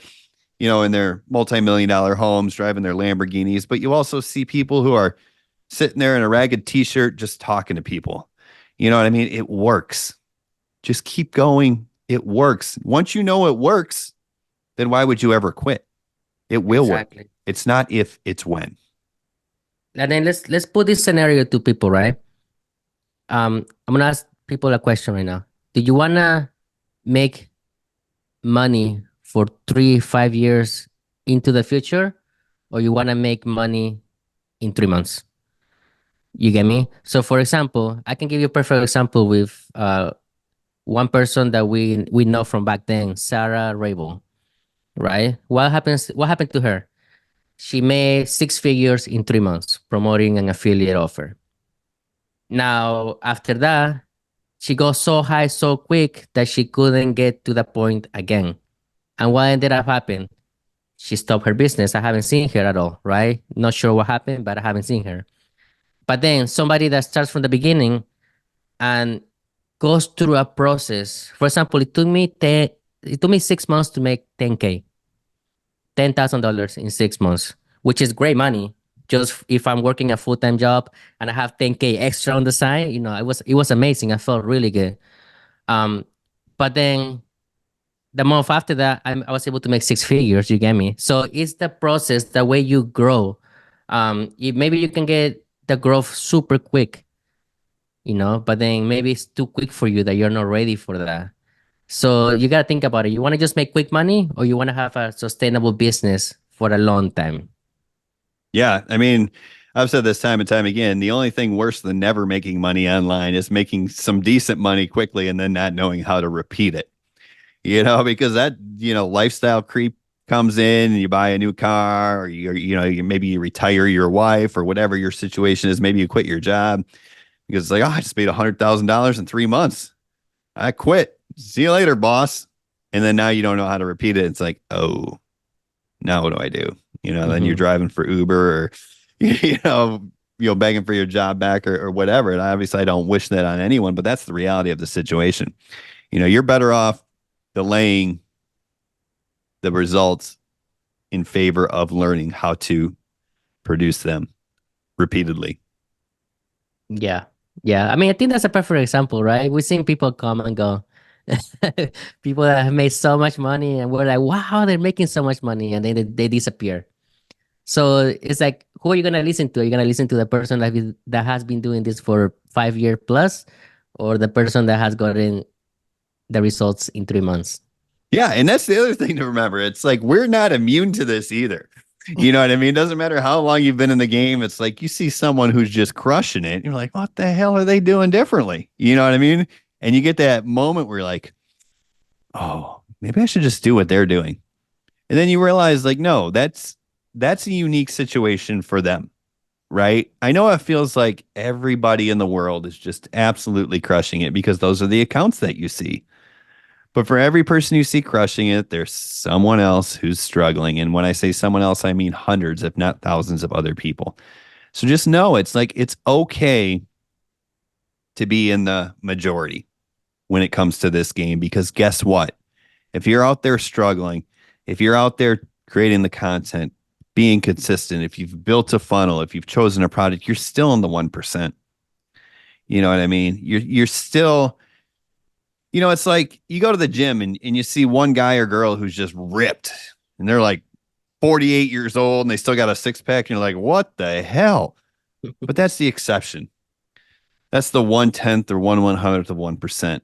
in their multi-million dollar homes driving their Lamborghinis, but you also see people who are sitting there in a ragged t-shirt just talking to people. You know what I mean? It works. Just keep going. It works. Once you know it works, then why would you ever quit? It will work. Exactly. It's not if, it's when. And then let's put this scenario to people, right? I'm gonna ask people a question right now. Do you wanna make money for 3, 5 years into the future, or you wanna make money in 3 months? You get me? So, for example, I can give you a perfect example with one person that we know from back then, Sarah Rabel, right? What happened to her? She made 6 figures in 3 months promoting an affiliate offer. Now, after that, she got so high so quick that she couldn't get to the point again. And what ended up happening? She stopped her business. I haven't seen her at all, right? Not sure what happened, but I haven't seen her. But then somebody that starts from the beginning and goes through a process. For example, it took me 6 months to make 10K, $10,000 in 6 months, which is great money. Just if I'm working a full-time job and I have 10K extra on the side, it was amazing. I felt really good. Um, but then the month after that, I was able to make 6 figures. You get me? So it's the process, the way you grow. Maybe you can get the growth super quick, but then maybe it's too quick for you that you're not ready for that. So you gotta think about it. You want to just make quick money, or you want to have a sustainable business for a long time? Yeah. I mean, I've said this time and time again. The only thing worse than never making money online is making some decent money quickly and then not knowing how to repeat it. Because that, lifestyle creep comes in and you buy a new car or maybe you retire your wife or whatever your situation is. Maybe you quit your job because it's like, oh, I just made $100,000 in 3 months. I quit. See you later, boss. And then now you don't know how to repeat it. It's like, oh, now what do I do? Then you're Hmm. driving for Uber or, you know, begging for your job back or whatever. And obviously I don't wish that on anyone, but that's the reality of the situation. You're better off delaying the results in favor of learning how to produce them repeatedly. Yeah, yeah. I mean, I think that's a perfect example, right? We've seen people come and go. People that have made so much money, and we're like, wow, they're making so much money, and then they disappear. So it's like, who are you gonna listen to? Are you gonna listen to the person that has been doing this for 5 year plus, or the person that has gotten the results in 3 months? Yeah, and that's the other thing to remember. It's like we're not immune to this either. You know what I mean? It doesn't matter how long you've been in the game. It's like you see someone who's just crushing it. And you're like, what the hell are they doing differently? You know what I mean? And you get that moment where you're like, oh, maybe I should just do what they're doing. And then you realize, like, no, that's a unique situation for them, right? I know it feels like everybody in the world is just absolutely crushing it because those are the accounts that you see. But for every person you see crushing it, there's someone else who's struggling. And when I say someone else, I mean hundreds, if not thousands of other people. So just know it's like it's okay to be in the majority when it comes to this game because guess what? If you're out there struggling, if you're out there creating the content, being consistent, if you've built a funnel, if you've chosen a product, you're still in the 1%. You know what I mean? You're still, it's like you go to the gym and you see one guy or girl who's just ripped and they're like 48 years old and they still got a six pack and you're like, what the hell? But that's the exception. That's the 1/10 or 1/100th of 1%.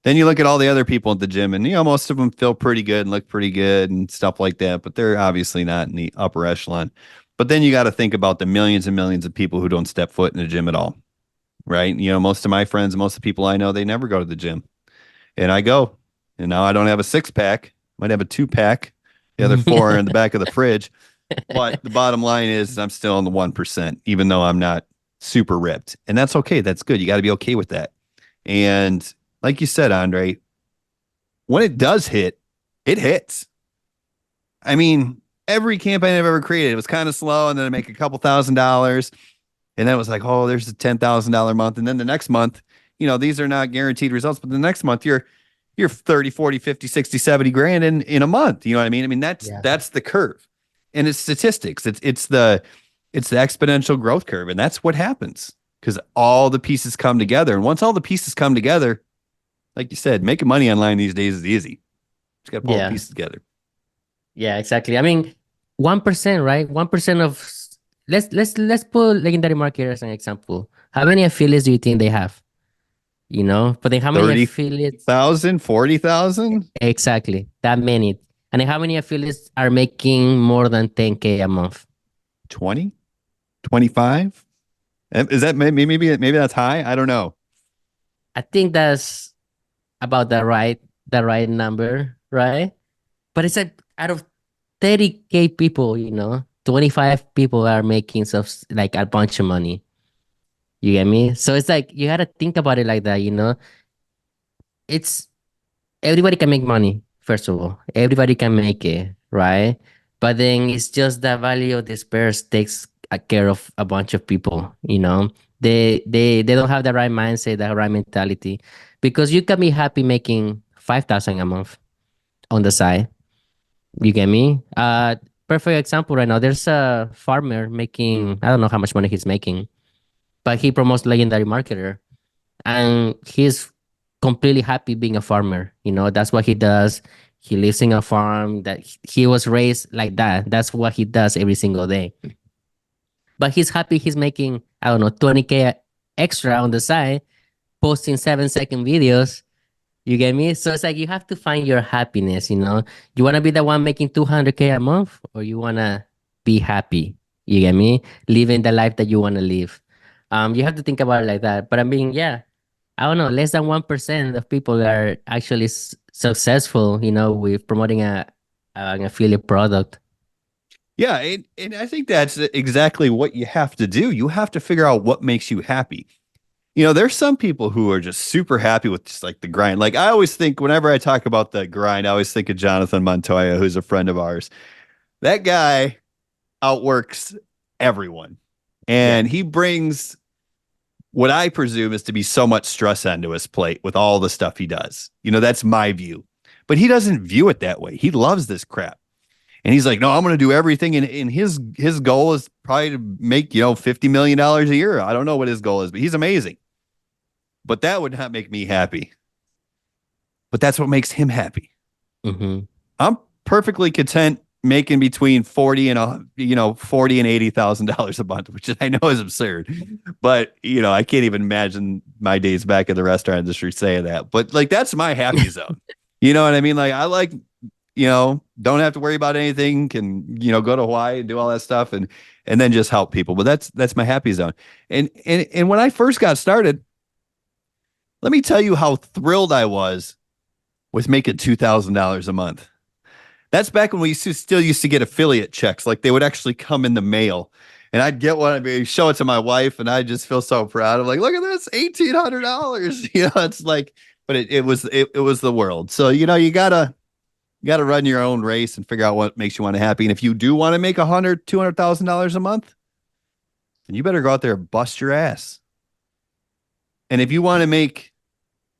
Then you look at all the other people at the gym and most of them feel pretty good and look pretty good and stuff like that, but they're obviously not in the upper echelon. But then you got to think about the millions and millions of people who don't step foot in the gym at all, right? Most of my friends, most of the people I know, they never go to the gym. And I go, and now I don't have a six pack. Might have a two pack. The other four are in the back of the fridge. But the bottom line is I'm still in the 1%, even though I'm not super ripped. And that's okay. That's good. You got to be okay with that. And like you said, Andre, when it does hit, it hits. I mean, every campaign I've ever created, it was kind of slow, and then I make a couple $1,000s. And then it was like, oh, there's a $10,000 month. And then the next month, these are not guaranteed results, but the next month you're 30, 40, 50, 60, 70 grand in a month. You know what I mean? I mean, Yeah. that's the curve. And it's statistics. It's the exponential growth curve. And that's what happens because all the pieces come together. And once all the pieces come together, like you said, making money online these days is easy. Just got to pull all the Yeah. pieces together. Yeah, exactly. I mean, 1%, right? 1% of let's put legendary marketer as an example. How many affiliates do you think they have? But then how many affiliates? 30,000, 40,000, Exactly, that many. And then how many affiliates are making more than 10K a month? 20, 25. Is that maybe that's high? I don't know. I think that's about the right number, right? But it's like out of 30K people, 25 people are making like a bunch of money. You get me? So it's like you gotta think about it like that. It's everybody can make money, first of all. Everybody can make it, right? But then it's just the value of this purse takes care of a bunch of people. They don't have the right mindset, the right mentality. Because you can be happy making 5,000 a month on the side. You get me? Perfect example right now. There's a farmer making, I don't know how much money he's making, but he promotes legendary marketer and he's completely happy being a farmer. That's what he does. He lives in a farm that he was raised like that. That's what he does every single day. But he's happy he's making, I don't know, 20K extra on the side, posting 7-second videos. You get me? So it's like you have to find your happiness. You want to be the one making 200K a month or you want to be happy. You get me? Living the life that you want to live. You have to think about it like that. But I mean, yeah, I don't know, less than 1% of people are actually successful, with promoting an affiliate product. Yeah, and I think that's exactly what you have to do. You have to figure out what makes you happy. There's some people who are just super happy with just like the grind. Like I always think whenever I talk about the grind, I always think of Jonathan Montoya, who's a friend of ours. That guy outworks everyone. Yeah. And he brings what I presume is to be so much stress onto his plate with all the stuff he does. That's my view. But he doesn't view it that way. He loves this crap. And he's like, no, I'm going to do everything. And his goal is probably to make, $50 million a year. I don't know what his goal is, but he's amazing. But that would not make me happy. But that's what makes him happy. Mm-hmm. I'm perfectly content making between 40 and $80,000 a month, which I know is absurd. But I can't even imagine my days back in the restaurant industry saying that. But like that's my happy zone. You know what I mean? Like I like, don't have to worry about anything, can, go to Hawaii and do all that stuff and then just help people. But that's my happy zone. And when I first got started, let me tell you how thrilled I was with making $2,000 a month. That's back when we still used to get affiliate checks. Like they would actually come in the mail. And I'd get one, I'd show it to my wife, and I just feel so proud. I'm like, look at this, $1,800. It's like, but it was the world. So you gotta run your own race and figure out what makes you want to happy. And if you do want to make $200,000 a month, then you better go out there and bust your ass. And if you want to make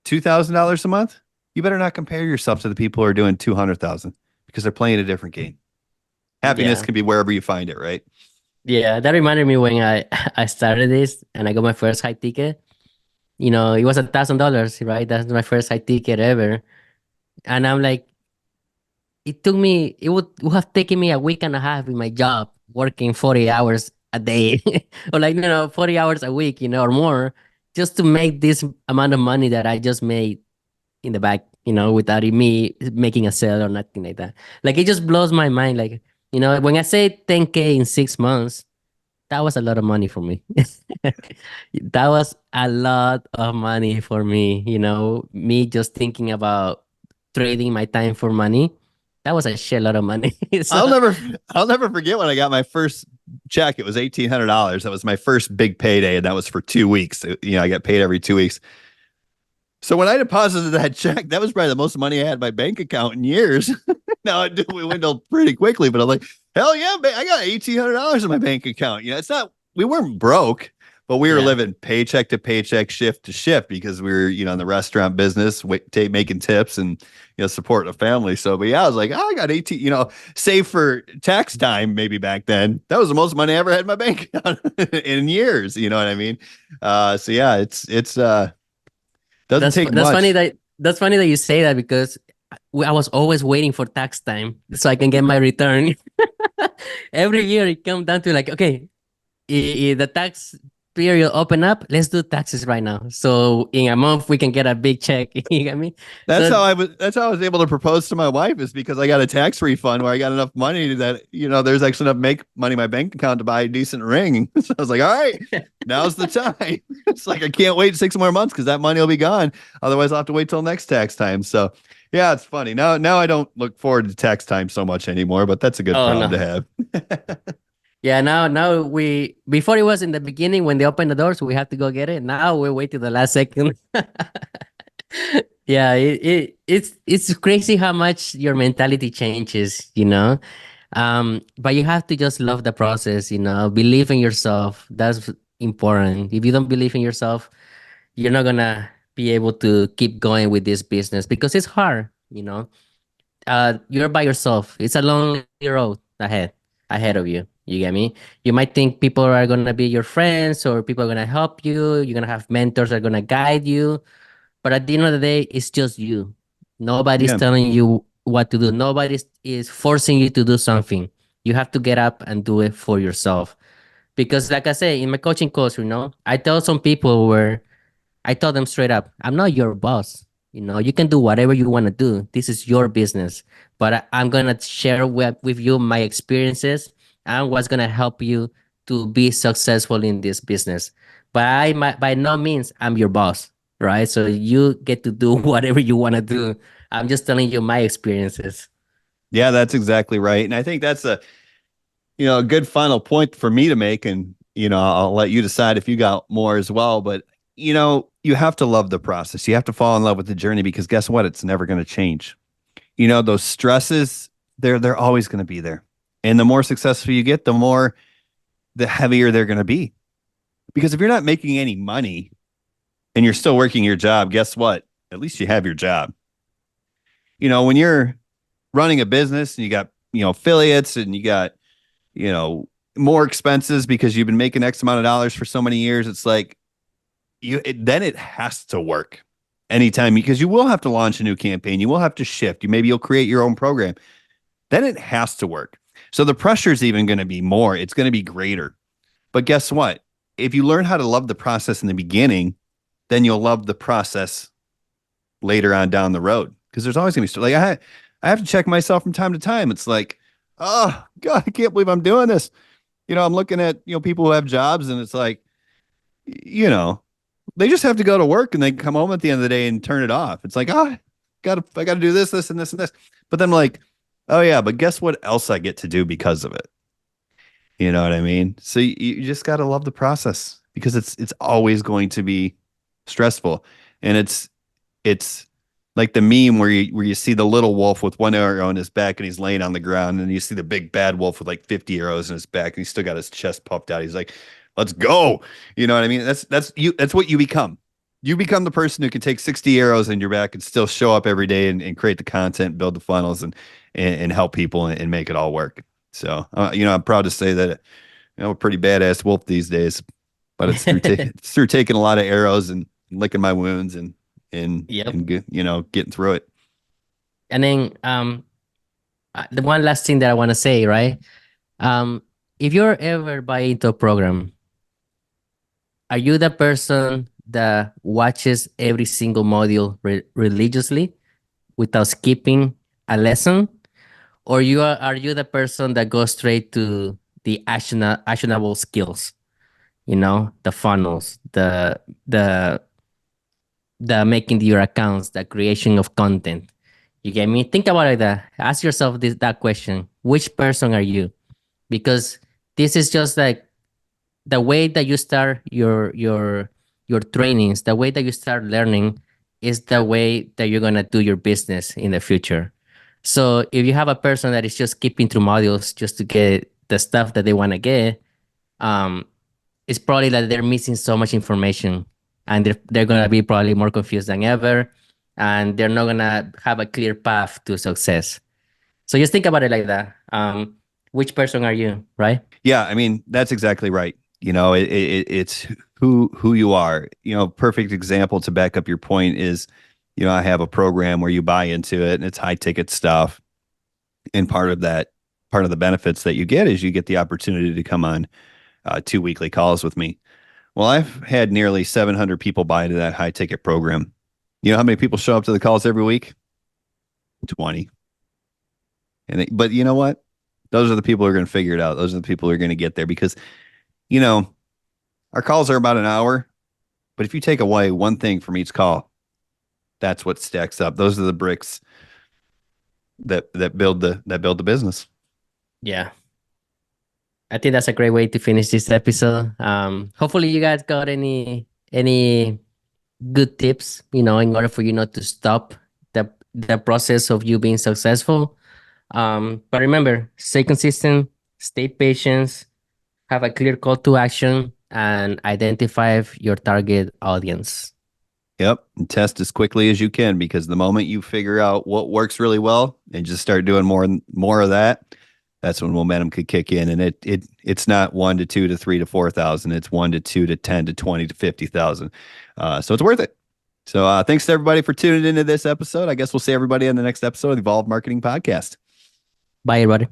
$2,000 a month, you better not compare yourself to the people who are doing 200,000 because they're playing a different game. Happiness Yeah. can be wherever you find it, right? Yeah. That reminded me when I started this and I got my first high ticket. It was $1,000, right? That's my first high ticket ever. And I'm like, it would have taken me a week and a half in my job, working 40 hours a day, or like, 40 hours a week, or more, just to make this amount of money that I just made in the back, without me making a sale or nothing like that. Like, it just blows my mind. Like, when I say 10K in 6 months, that was a lot of money for me. That was a lot of money for me. Me just thinking about trading my time for money. That was a shit lot of money. So, I'll never I'll never forget when I got my first check. It was $1,800. That was my first big payday, and that was for 2 weeks. I get paid every 2 weeks. So when I deposited that check, that was probably the most money I had in my bank account in years. Now it dwindled pretty quickly, but I'm like, hell yeah, man, I got $1,800 in my bank account. It's not, we weren't broke, but we were yeah. living paycheck to paycheck, shift to shift because we were, in the restaurant business, making tips and, supporting a family. So, but yeah, I was like, oh, I got 18, save for tax time maybe back then. That was the most money I ever had in my bank account in years. You know what I mean? So yeah, it's doesn't take That's funny much. that you say that because I was always waiting for tax time so I can get my return. Every year it comes down to like, okay, the tax period open up, let's do taxes right now. So in a month we can get a big check. You get me? That's So how I was. That's how I was able to propose to my wife is because I got a tax refund where I got enough money that there's actually enough make money in my bank account to buy a decent ring. So I was like, all right, now's the time. It's like I can't wait 6 more months because that money will be gone. Otherwise, I'll have to wait till next tax time. So yeah, it's funny. Now I don't look forward to tax time so much anymore, but that's a good oh problem no. to have. Yeah, now we before it was in the beginning when they opened the doors, we have to go get it. Now we wait to the last second. Yeah, it's crazy how much your mentality changes. But you have to just love the process. Believe in yourself. That's important. If you don't believe in yourself, you're not gonna be able to keep going with this business because it's hard. You're by yourself. It's a long road ahead of you. You get me? You might think people are gonna be your friends or people are gonna help you. You're gonna have mentors that are gonna guide you. But at the end of the day, it's just you. Nobody's Yeah, telling you what to do. Nobody is forcing you to do something. You have to get up and do it for yourself. Because like I say, in my coaching course, I tell some people where I tell them straight up, I'm not your boss. You can do whatever you want to do. This is your business. But I'm going to share with you my experiences and what's going to help you to be successful in this business. But by no means, I'm your boss, right? So you get to do whatever you want to do. I'm just telling you my experiences. yeah, that's exactly right. And I think that's a good final point for me to make. And, I'll let you decide if you got more as well. But, you have to love the process. You have to fall in love with the journey because guess what? It's never going to change. Those stresses, they're always going to be there. And the more successful you get, the heavier they're going to be. Because if you're not making any money and you're still working your job, guess what? At least you have your job. When you're running a business and you got, affiliates and you got, you know, more expenses because you've been making X amount of dollars for so many years, it's like then it has to work anytime because you will have to launch a new campaign. You will have to shift. Maybe you'll create your own program. Then it has to work. So the pressure is even going to be more. It's going to be greater. But guess what? If you learn how to love the process in the beginning, then you'll love the process later on down the road. Because there's always going to be like I have to check myself from time to time. It's like, oh God, I can't believe I'm doing this. I'm looking at people who have jobs, and it's like, you know, they just have to go to work and they come home at the end of the day and turn it off. It's like, I gotta do this, this, and this, and this. But then I'm like, oh yeah, but guess what else I get to do because of it? You know what I mean? So you just gotta love the process because it's always going to be stressful. And it's like the meme where you see the little wolf with one arrow in his back and he's laying on the ground, and you see the big bad wolf with like 50 arrows in his back and he's still got his chest puffed out. He's like, let's go. You know what I mean? That's what you become. You become the person who can take 60 arrows in your back and still show up every day and create the content, build the funnels, and help people and make it all work. So I'm proud to say that I'm a pretty badass wolf these days, but it's through taking a lot of arrows and licking my wounds Yep. and getting through it. And then the one last thing that I want to say, right? If you're ever buy into a program, are you the person that watches every single module religiously without skipping a lesson? Or are you the person that goes straight to the actionable skills, you know, the funnels, the the making your accounts, the creation of content. You get me? Think about it like that. Ask yourself that question. Which person are you? Because this is just like the way that you start your trainings, the way that you start learning is the way that you're gonna do your business in the future. So if you have a person that is just skipping through modules just to get the stuff that they want to get, um, it's probably that they're missing so much information, and they're gonna be probably more confused than ever, and they're not gonna have a clear path to success. So just think about it like that. Which person are you, right? Yeah, I mean, that's exactly right. It's who you are. Perfect example to back up your point is, I have a program where you buy into it and it's high ticket stuff. And part of the benefits that you get is you get the opportunity to come on 2 weekly calls with me. Well, I've had nearly 700 people buy into that high ticket program. You know how many people show up to the calls every week? 20. But you know what? Those are the people who are going to figure it out. Those are the people who are going to get there because, you know, our calls are about an hour. But if you take away one thing from each call, that's what stacks up. Those are the bricks that build the business. Yeah. I think that's a great way to finish this episode. Hopefully you guys got any good tips, you know, in order for you not to stop the process of you being successful. But remember, stay consistent, stay patient, have a clear call to action, and identify your target audience. Yep. And test as quickly as you can because the moment you figure out what works really well and just start doing more of that, that's when momentum could kick in. And it's not 1 to 2 to 3 to 4,000. It's 1 to 2 to 10 to 20 to 50,000. So it's worth it. So thanks to everybody for tuning into this episode. I guess we'll see everybody on the next episode of the Evolve Marketing Podcast. Bye, everybody.